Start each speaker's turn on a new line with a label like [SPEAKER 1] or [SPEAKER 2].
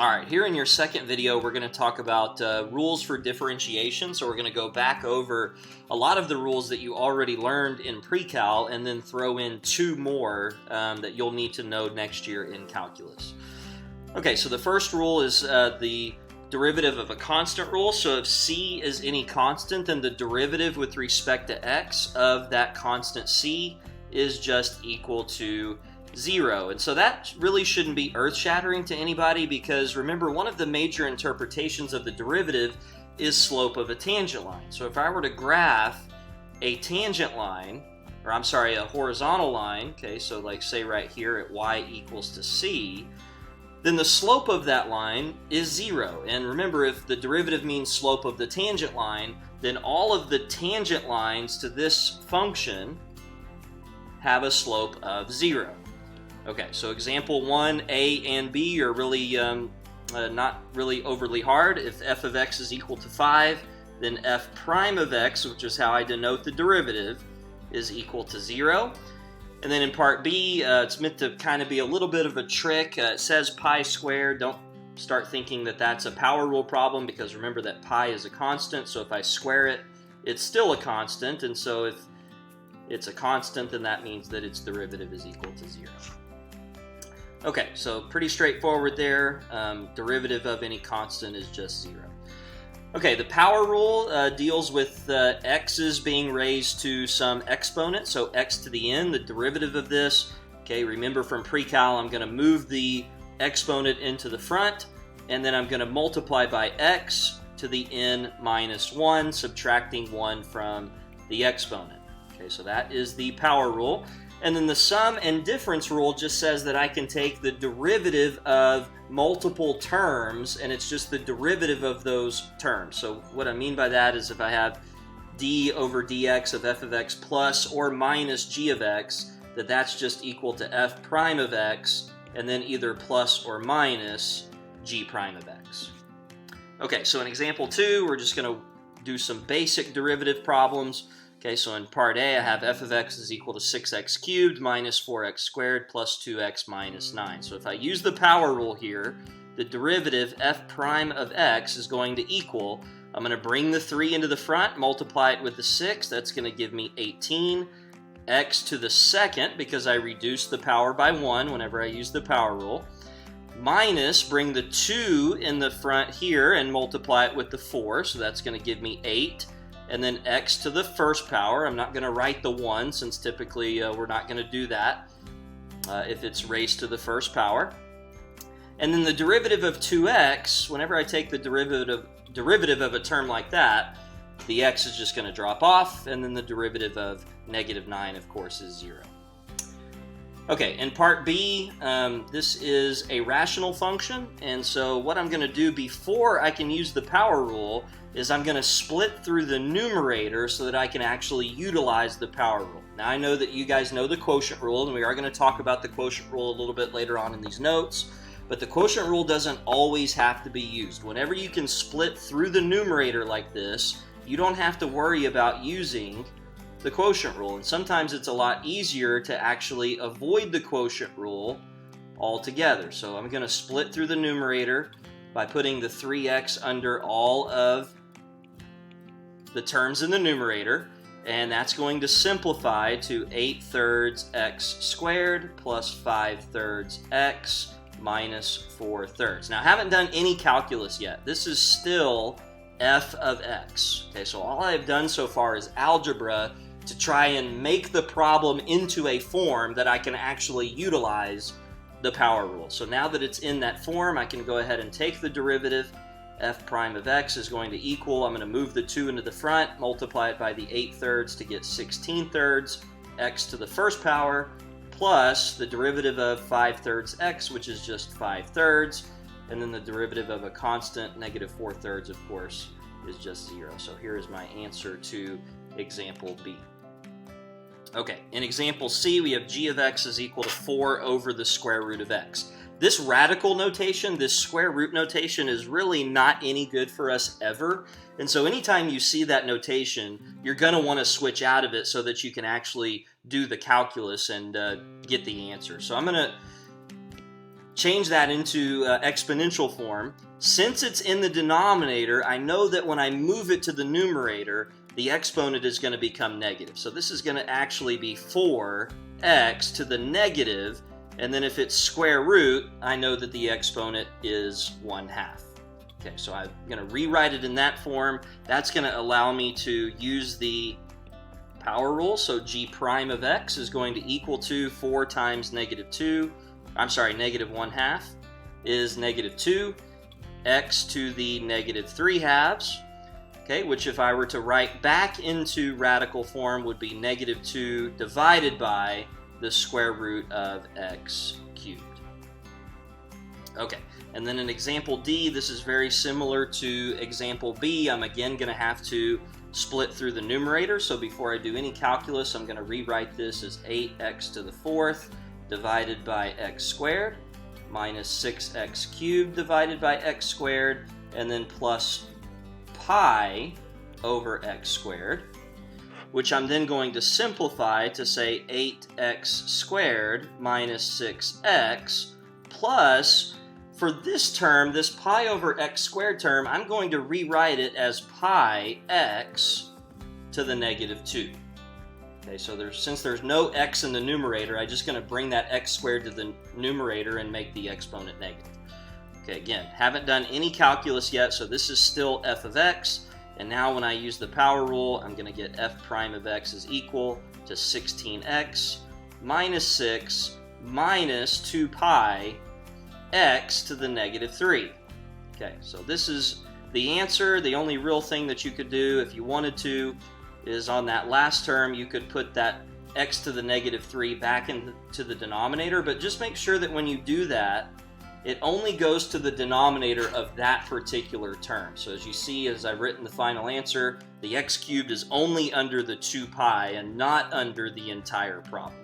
[SPEAKER 1] All right, here in your second video, we're going to talk about rules for differentiation. So we're going to go back over a lot of the rules that you already learned in pre-cal and then throw in two more that you'll need to know next year in calculus. Okay, so the first rule is the derivative of a constant rule. So if c is any constant, then the derivative with respect to x of that constant c is just equal to 0. And so that really shouldn't be earth-shattering to anybody, because remember, one of the major interpretations of the derivative is slope of a tangent line. So if I were to graph a tangent line, or I'm sorry, a horizontal line, okay, so like say right here at y equals to c, then the slope of that line is 0. And remember, if the derivative means slope of the tangent line, then all of the tangent lines to this function have a slope of 0. Okay, so example 1, a and b are really not really overly hard. If f of x is equal to 5, then f prime of x, which is how I denote the derivative, is equal to 0. And then in part b, it's meant to kind of be a little bit of a trick. It says pi squared. Don't start thinking that that's a power rule problem, because remember that pi is a constant, so if I square it, it's still a constant. And so if it's a constant, then that means that its derivative is equal to 0. Okay, so pretty straightforward there. Derivative of any constant is just 0. Okay, the power rule deals with x's being raised to some exponent, so x to the n, the derivative of this. Okay, remember from pre-cal, I'm going to move the exponent into the front, and then I'm going to multiply by x to the n minus 1, subtracting 1 from the exponent. Okay, so that is the power rule. And then the sum and difference rule just says that I can take the derivative of multiple terms, and it's just the derivative of those terms. So what I mean by that is if I have d over dx of f of x plus or minus g of x, that's just equal to f prime of x, and then either plus or minus g prime of x. Okay, so in example 2, we're just going to do some basic derivative problems. Okay, so in part A, I have f of x is equal to 6x cubed minus 4x squared plus 2x minus 9. So if I use the power rule here, the derivative f prime of x is going to equal, I'm going to bring the 3 into the front, multiply it with the 6, that's going to give me 18, x to the second, because I reduce the power by 1 whenever I use the power rule, minus, bring the 2 in the front here and multiply it with the 4, so that's going to give me 8. And then x to the first power. I'm not going to write the 1, since typically we're not going to do that if it's raised to the first power. And then the derivative of 2x, whenever I take the derivative of a term like that, the x is just going to drop off, and then the derivative of negative 9, of course, is 0. Okay, in part B, this is a rational function, and so what I'm going to do before I can use the power rule is I'm going to split through the numerator so that I can actually utilize the power rule. Now I know that you guys know the quotient rule, and we are going to talk about the quotient rule a little bit later on in these notes, but the quotient rule doesn't always have to be used. Whenever you can split through the numerator like this, you don't have to worry about using the quotient rule, and sometimes it's a lot easier to actually avoid the quotient rule altogether. So I'm going to split through the numerator by putting the 3x under all of the terms in the numerator, and that's going to simplify to 8/3 x squared plus 5/3 x minus 4/3. Now I haven't done any calculus yet. This is still f of x. Okay, so all I've done so far is algebra to try and make the problem into a form that I can actually utilize the power rule. So now that it's in that form, I can go ahead and take the derivative. F prime of x is going to equal, I'm going to move the 2 into the front, multiply it by the 8/3 to get 16/3 x to the first power, plus the derivative of 5/3 x, which is just 5/3, and then the derivative of a constant, negative 4/3, of course, is just 0. So here is my answer to example B. Okay, in example C, we have g of x is equal to 4 over the square root of x. This radical notation, this square root notation, is really not any good for us ever. And so anytime you see that notation, you're going to want to switch out of it so that you can actually do the calculus and get the answer. So I'm going to change that into exponential form. Since it's in the denominator, I know that when I move it to the numerator, the exponent is going to become negative. So this is going to actually be 4x to the negative, and then if it's square root, I know that the exponent is 1/2. Okay, so I'm going to rewrite it in that form. That's going to allow me to use the power rule. So g prime of x is going to equal to 4 times -2. I'm sorry, -1/2 is -2. X to the -3/2. Okay, which if I were to write back into radical form would be -2 divided by the square root of x cubed. Okay, and then in example D, this is very similar to example B. I'm again going to have to split through the numerator. So before I do any calculus, I'm going to rewrite this as 8x to the 4th divided by x squared minus 6x cubed divided by x squared, and then plus pi over x squared, which I'm then going to simplify to say 8x squared minus 6x plus, for this term, this pi over x squared term, I'm going to rewrite it as pi x to the -2. Okay, so since there's no x in the numerator, I'm just going to bring that x squared to the numerator and make the exponent negative. Okay, again, haven't done any calculus yet, so this is still f of x. And now when I use the power rule, I'm going to get f prime of x is equal to 16x minus 6 minus 2 pi x to the -3. Okay, so this is the answer. The only real thing that you could do if you wanted to is on that last term, you could put that x to the -3 back into the denominator, but just make sure that when you do that, it only goes to the denominator of that particular term. So as you see, as I've written the final answer, the x cubed is only under the 2 pi and not under the entire problem.